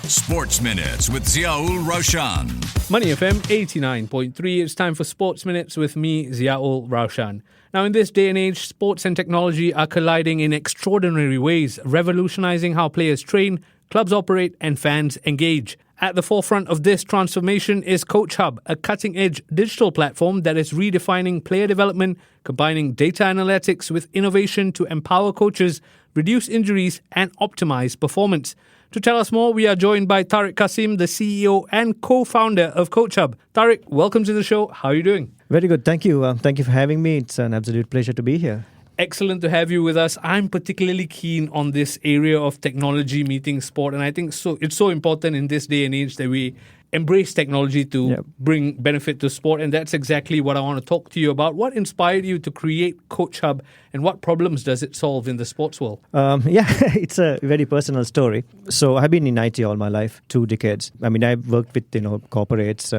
Sports Minutes with Ziaul Raushan. Money FM 89.3. It's time for Sports Minutes with me, Ziaul Raushan. Now, in this day and age, sports and technology are colliding in extraordinary ways, revolutionizing how players train, clubs operate, and fans engage. At the forefront of this transformation is Koach Hub, a cutting-edge digital platform that is redefining player development, combining data analytics with innovation to empower coaches, reduce injuries, and optimize performance. To tell us more, we are joined by Tariq Cassim, the CEO and co-founder of Koach Hub. Tariq, welcome to the show. How are you doing? Very good. Thank you. Thank you for having me. It's an absolute pleasure to be here. Excellent to have you with us. I'm particularly keen on this area of technology meeting sport, and I think it's so important in this day and age that we embrace technology to bring benefit to sport, and that's exactly what I want to talk to you about. What inspired you to create Koach Hub, and what problems does it solve in the sports world? It's a very personal story. So I've been in IT all my life, 2 decades. I mean, I've worked with corporates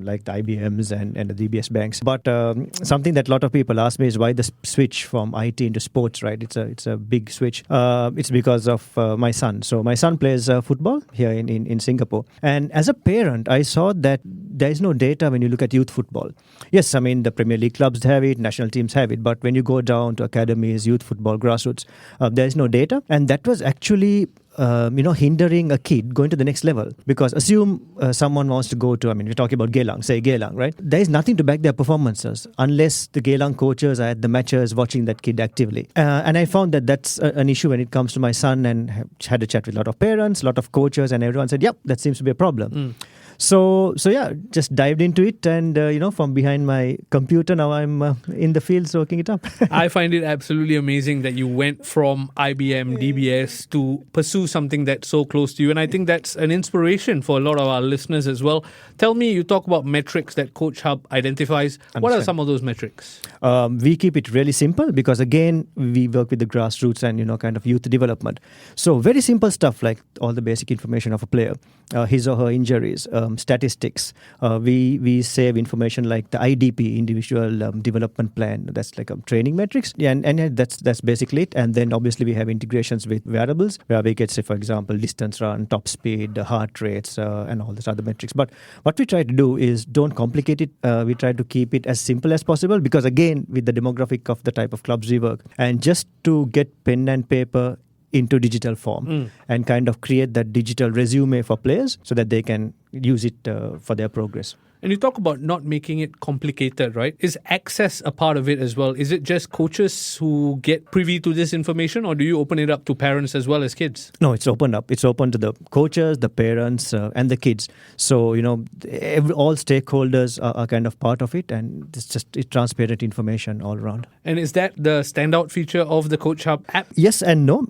like the IBMs and the DBS banks. But something that a lot of people ask me is why the switch from IT into sports, right? It's a big switch. It's because of my son. So my son plays football here in Singapore, and as a parent, I saw that there is no data when you look at youth football. Yes, I mean, the Premier League clubs have it, national teams have it, but when you go down to academies, youth football, grassroots, there is no data. And that was actually hindering a kid going to the next level. Because assume someone wants to go to, we're talking about Geylang, right? There is nothing to back their performances unless the Geylang coaches are at the matches watching that kid actively. And I found that that's an issue when it comes to my son, and had a chat with a lot of parents, a lot of coaches, and everyone said, yep, that seems to be a problem. So just dived into it, and from behind my computer now I'm in the field soaking it up. I find it absolutely amazing that you went from IBM, DBS to pursue something that's so close to you, and I think that's an inspiration for a lot of our listeners as well. Tell me, you talk about metrics that Koach Hub identifies. What are some of those metrics? We keep it really simple because, again, we work with the grassroots and kind of youth development. So very simple stuff like all the basic information of a player, his or her injuries, statistics. We save information like the IDP, individual development plan. That's like a training metrics. Yeah, and that's basically it. And then obviously we have integrations with variables where we get, say, for example, distance run, top speed, heart rates, and all these other metrics. But what we try to do is don't complicate it. We try to keep it as simple as possible because, again, with the demographic of the type of clubs we work, and just to get pen and paper into digital form and kind of create that digital resume for players so that they can use it for their progress. And you talk about not making it complicated, right? Is access a part of it as well? Is it just coaches who get privy to this information, or do you open it up to parents as well as kids? No, it's opened up. It's open to the coaches, the parents, and the kids. So, all stakeholders are kind of part of it, and it's transparent information all around. And is that the standout feature of the Koach Hub app? Yes and no.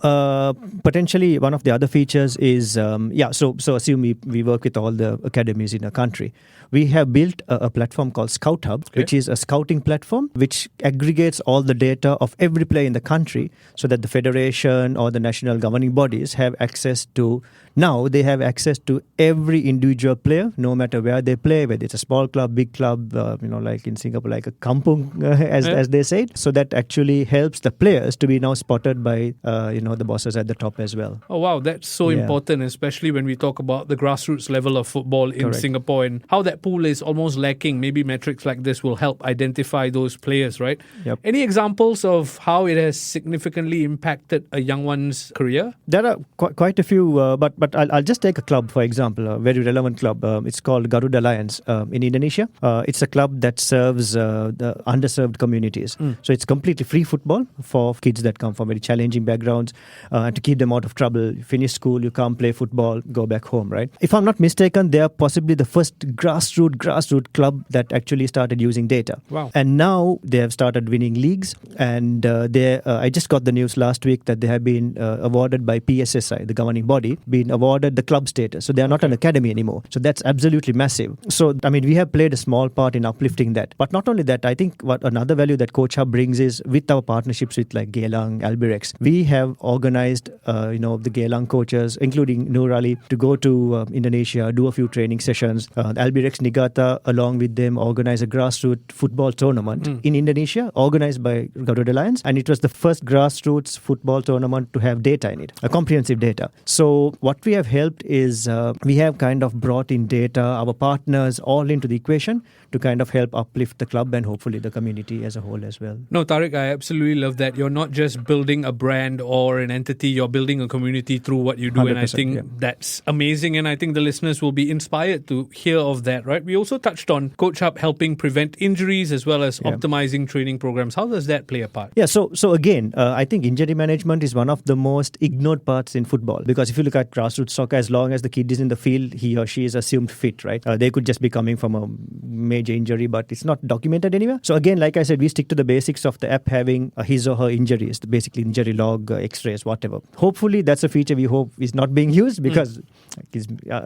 Potentially, one of the other features is, so assume we work with all the academies in a country. We have built a platform called Koach Hub, which is a scouting platform which aggregates all the data of every player in the country so that the federation or the national governing bodies have access to. Now they have access to every individual player, no matter where they play, whether it's a small club, big club, like in Singapore, like a kampung, as they say. So that actually helps the players to be now spotted by, the bosses at the top as well. Oh, wow. That's so important, especially when we talk about the grassroots level of football in Singapore and how that pool is almost lacking. Maybe metrics like this will help identify those players, right? Yep. Any examples of how it has significantly impacted a young one's career? There are quite a few, but I'll just take a club, for example, a very relevant club. It's called Garuda Lions in Indonesia. It's a club that serves the underserved communities. So it's completely free football for kids that come from very challenging backgrounds to keep them out of trouble. You finish school, you come play football, go back home, right? If I'm not mistaken, they are possibly the first grassroots club that actually started using data. Wow. And now they have started winning leagues. And I just got the news last week that they have been awarded by PSSI, the governing body, been awarded the club status. So they are not an academy anymore. So that's absolutely massive. So, we have played a small part in uplifting that. But not only that, I think what another value that Koach Hub brings is with our partnerships with like Geylang, Albirex, we have organized, the Geylang coaches, including Nur Ali, to go to Indonesia, do a few training sessions. Albirex Nigata, along with them, organized a grassroots football tournament in Indonesia, organized by Garuda Lions. And it was the first grassroots football tournament to have data in it, a comprehensive data. So what we have helped is we have kind of brought in data, our partners all into the equation to kind of help uplift the club and hopefully the community as a whole as well. No, Tariq, I absolutely love that. You're not just building a brand or an entity, you're building a community through what you do. And I think that's amazing. And I think the listeners will be inspired to hear of that, right? We also touched on Koach Hub helping prevent injuries as well as optimizing training programs. How does that play a part? Yeah, so again, I think injury management is one of the most ignored parts in football, because if you look at grassroots soccer, as long as the kid is in the field, he or she is assumed fit, right? They could just be coming from a major injury, but it's not documented anywhere. So again, like I said, we stick to the basics of the app having his or her injuries, basically injury log, x-rays, whatever. Hopefully that's a feature we hope is not being used, because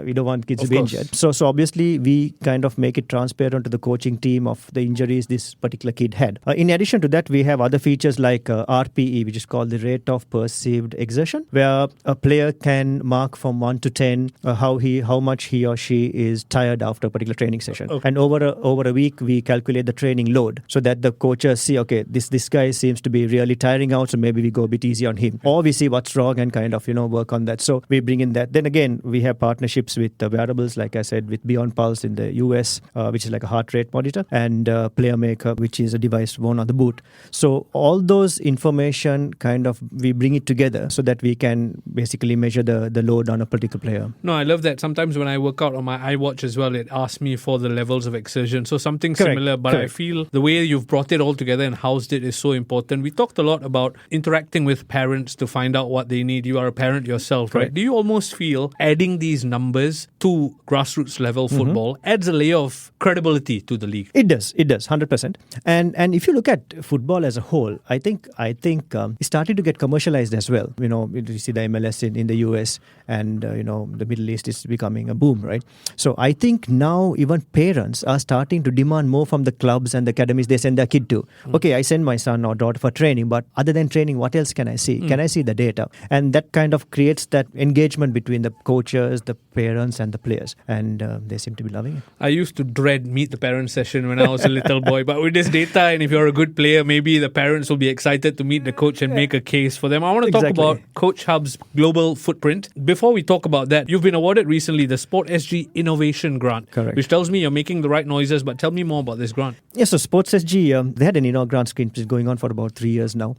we don't want kids to be injured. So obviously we kind of make it transparent to the coaching team of the injuries this particular kid had. In addition to that, we have other features like RPE, which is called the rate of perceived exertion, where a player can mark from 1 to 10 how much he or she is tired after a particular training session. And over a week, we calculate the training load so that the coaches see, okay, this guy seems to be really tiring out, so maybe we go a bit easy on him. Or we see what's wrong and kind of, work on that. So we bring in that. Then again, we have partnerships with wearables, like I said, with Beyond Pulse in the US, which is like a heart rate monitor, and Player Maker, which is a device worn on the boot. So all those information kind of, we bring it together so that we can basically measure the load on a particular player. No, I love that. Sometimes when I work out on my iWatch as well, it asks me for the levels of exertion. So something similar, but I feel the way you've brought it all together and housed it is so important. We talked a lot about interacting with parents to find out what they need. You are a parent yourself, right? Do you almost feel adding these numbers to grassroots level football adds a layer of credibility to the league? It does, 100%. And if you look at football as a whole, I think it's starting to get commercialized as well. You see the MLS in the US, and the Middle East is becoming a boom, right? So I think now even parents are starting to demand more from the clubs and the academies they send their kid to. Okay, I send my son or daughter for training, but other than training, what else can I see? Can I see the data? And that kind of creates that engagement between the coaches, the parents, and the players. And they seem to be loving it. I used to dread meet the parents session when I was a little boy, but with this data, and if you're a good player, maybe the parents will be excited to meet the coach and make a case for them. I want to talk about Koach Hub's global footprint. Before we talk about that, you've been awarded recently the Sport SG Innovation Grant, which tells me you're making the right noises, but tell me more about this grant. Yeah, so Sports SG, they had an grant scheme which is going on for about 3 years now.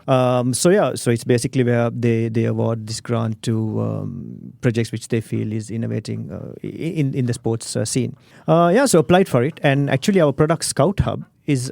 So it's basically where they award this grant to projects which they feel is innovating in the sports scene. So applied for it, and actually our product Koach Hub is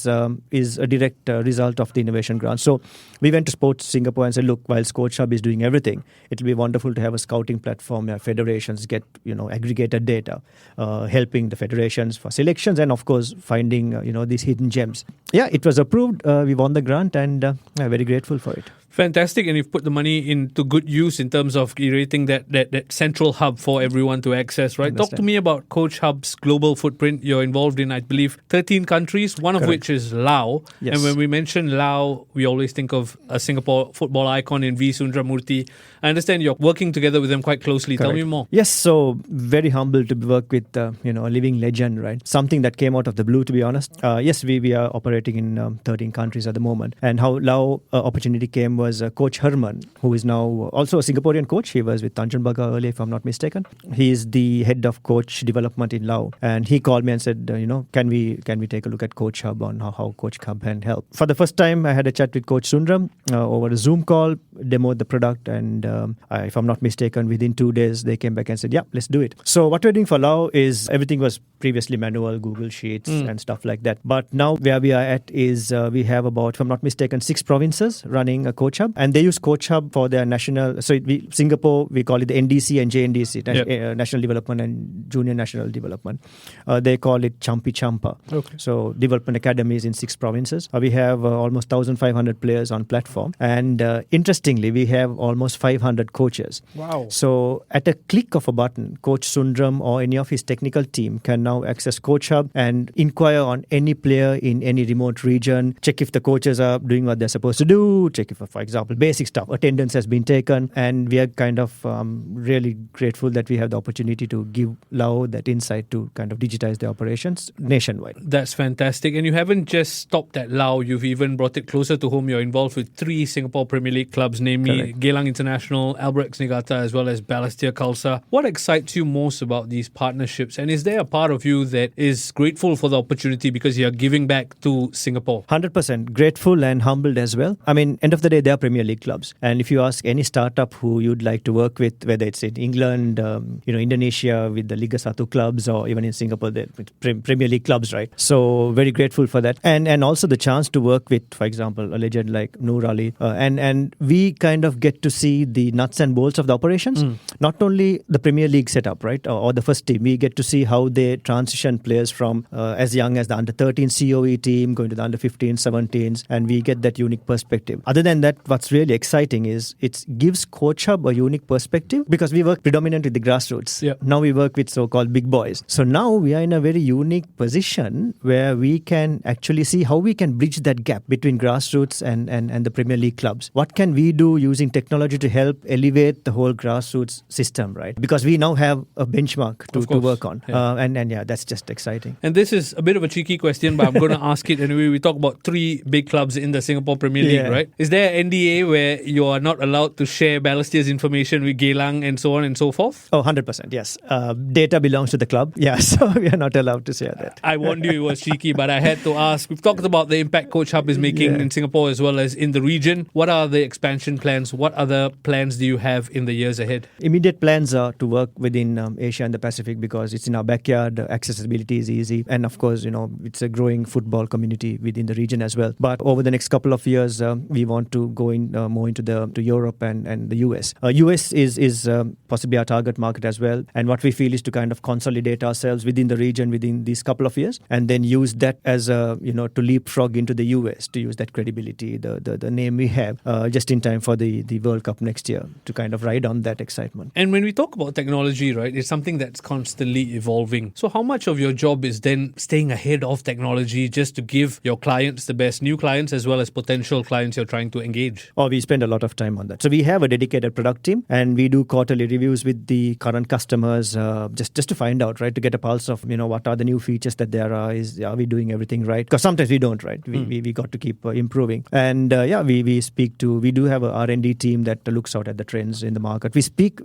a direct result of the innovation grant. So we went to Sports Singapore and said, look, while Koach Hub is doing everything, it will be wonderful to have a scouting platform where federations get aggregated data, helping the federations for selections, and of course finding these hidden gems. Yeah, it was approved. We won the grant, and I'm very grateful for it. Fantastic, and you've put the money into good use in terms of creating that central hub for everyone to access, right? Talk to me about Koach Hub's global footprint. You're involved in, I believe, 13 countries, one of which is Laos. Yes. And when we mention Laos, we always think of a Singapore football icon in V. Sundramoorthy. I understand you're working together with them quite closely. Tell me more. Yes, so very humbled to work with a living legend, right? Something that came out of the blue, to be honest. Yes, we are operating in 13 countries at the moment. And how Laos opportunity came was Coach Herman, who is now also a Singaporean coach. He was with Tanjung Pagar earlier, if I'm not mistaken. He is the head of coach development in Laos. And he called me and said, can we take a look at Koach Hub on how Koach Hub can help? For the first time, I had a chat with Coach Sundram over a Zoom call, demoed the product, and if I'm not mistaken, within 2 days, they came back and said, yeah, let's do it. So what we're doing for Laos is everything was previously manual, Google Sheets and stuff like that. But now where we are at is we have about, if I'm not mistaken, 6 provinces running a Koach Hub, and they use Koach Hub for their national. So Singapore, we call it the NDC and JNDC, National Development and Junior National Development. They call it Champi Champa. Okay. So development academies in 6 provinces. We have almost 1,500 players on platform, and interestingly, we have almost 500 coaches. Wow! So at a click of a button, Coach Sundram or any of his technical team can now access Koach Hub and inquire on any player in any remote region, check if the coaches are doing what they're supposed to do, check if, for example, basic stuff, attendance has been taken, and we are kind of really grateful that we have the opportunity to give Laos that insight to kind of digitize their operations nationwide. That's fantastic. And you haven't just stopped at Laos, you've even brought it closer to home. You're involved with 3 Singapore Premier League clubs clubs, namely Correct. Geylang International, Albrechts Niigata, as well as Balestier Khalsa. What excites you most about these partnerships? And is there a part of you that is grateful for the opportunity because you're giving back to Singapore? 100% grateful and humbled as well. I mean, end of the day, they are Premier League clubs. And if you ask any startup who you'd like to work with, whether it's in England, Indonesia with the Liga Satu clubs, or even in Singapore, the Premier League clubs, right? So very grateful for that. And also the chance to work with, for example, a legend like Noor Ali. And we kind of get to see the nuts and bolts of the operations. Not only the Premier League setup, right? Or the first team. We get to see how they transition players from as young as the under 13 COE team going to the under 15, 17s, and we get that unique perspective. Other than that, what's really exciting is it gives Koach Hub a unique perspective because we work predominantly with the grassroots. Yep. Now we work with so-called big boys. So now we are in a very unique position where we can actually see how we can bridge that gap between grassroots and the Premier League clubs. What can we do using technology to help elevate the whole grassroots system, right? Because we now have a benchmark to work on. Yeah. And that's just exciting. And this is a bit of a cheeky question, but I'm going to ask it anyway. We talk about 3 big clubs in the Singapore Premier League, right? Is there an NDA where you are not allowed to share Balestier's information with Geylang and so on and so forth? Oh, 100%, yes. Data belongs to the club. Yeah, so we are not allowed to share that. I warned you it was cheeky, but I had to ask. We've talked about the impact Koach Hub is making in Singapore as well as in the region. What are the expansion plans? What other plans do you have in the years ahead? Immediate plans are to work within Asia and the Pacific because it's in our backyard. Accessibility is easy. And of course, it's a growing football community within the region as well. But over the next couple of years, we want to go in more into to Europe and the US. US is possibly our target market as well. And what we feel is to kind of consolidate ourselves within the region within these couple of years and then use that as to leapfrog into the US, to use that credibility, the name we have, just in time for the World Cup next year to kind of ride on that excitement. And when we talk about technology, right, it's something that's constantly evolving. So how much of your job is then staying ahead of technology just to give your clients the best, new clients as well as potential clients you're trying to engage? Oh, we spend a lot of time on that. So we have a dedicated product team and we do quarterly reviews with the current customers just to find out, right, to get a pulse of, what are the new features that there are. Are we doing everything right? Because sometimes we don't, right? We got to keep improving. And we do have a R&D team that looks out at the trends in the market.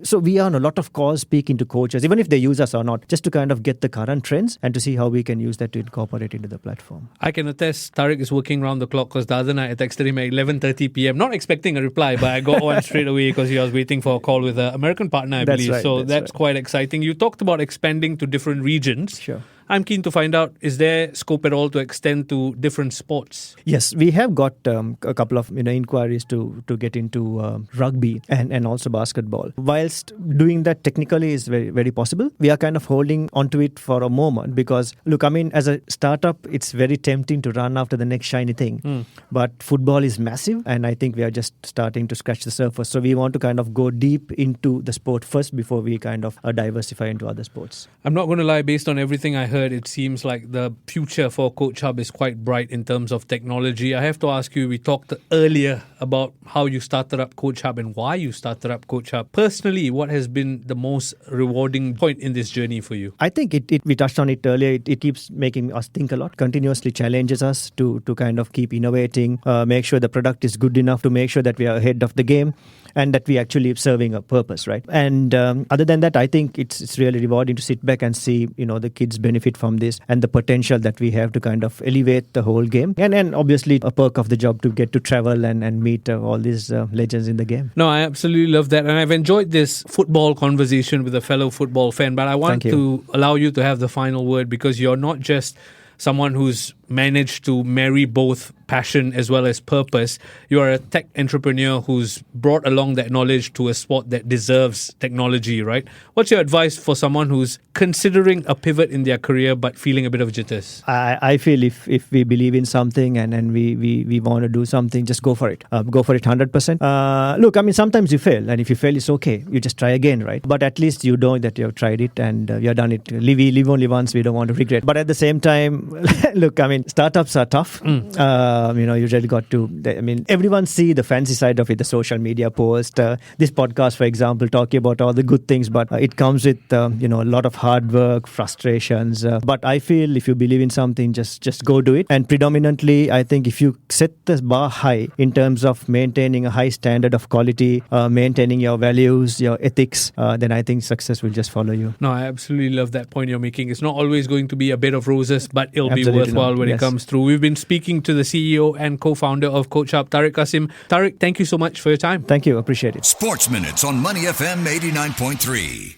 So we are on a lot of calls speaking to coaches, even if they use us or not, just to kind of get the current trends and to see how we can use that to incorporate into the platform. I can attest Tariq is working round the clock because the other night I texted him at 11:30 p.m. Not expecting a reply, but I got one straight away because he was waiting for a call with an American partner, I believe. Right, so that's right. quite exciting. You talked about expanding to different regions. Sure. I'm keen to find out, is there scope at all to extend to different sports? Yes, we have got a couple of inquiries to get into rugby and also basketball. Whilst doing that technically is very, very possible, we are kind of holding onto it for a moment because, look, I mean, as a startup, it's very tempting to run after the next shiny thing. But football is massive and I think we are just starting to scratch the surface. So we want to kind of go deep into the sport first before we kind of diversify into other sports. I'm not going to lie, based on everything I heard, it seems like the future for Koach Hub is quite bright in terms of technology. I have to ask you, we talked earlier about how you started up Koach Hub and why you started up Koach Hub. Personally, what has been the most rewarding point in this journey for you? I think we touched on it earlier. It keeps making us think a lot, continuously challenges us to kind of keep innovating, make sure the product is good enough to make sure that we are ahead of the game and that we actually serving a purpose, right? And other than that, I think it's really rewarding to sit back and see, the kids benefit from this and the potential that we have to kind of elevate the whole game. And obviously a perk of the job to get to travel and meet all these legends in the game. No, I absolutely love that. And I've enjoyed this football conversation with a fellow football fan, but I want to allow you to have the final word because you're not just someone who's managed to marry both passion as well as purpose. You are a tech entrepreneur who's brought along that knowledge to a sport that deserves technology, right? What's your advice for someone who's considering a pivot in their career but feeling a bit of jitters? I feel if we believe in something and we want to do something, just go for it. Go for it 100%. Look, I mean, sometimes you fail, and if you fail, it's okay. You just try again, right? But at least you know that you have tried it and you have done it. We live only once. We don't want to regret. But at the same time, look, I mean, mean, startups are tough. You really got to, everyone see the fancy side of it, the social media post, this podcast, for example, talking about all the good things, but it comes with, a lot of hard work, frustrations. But I feel if you believe in something, just go do it. And predominantly, I think if you set the bar high in terms of maintaining a high standard of quality, maintaining your values, your ethics, then I think success will just follow you. No, I absolutely love that point you're making. It's not always going to be a bed of roses, but it'll Absolutely be worthwhile when yes. it comes through. We've been speaking to the CEO and co-founder of Koach Hub, Tariq Cassim. Tariq, thank you so much for your time. Thank you. Appreciate it. Sports Minutes on Money FM 89.3.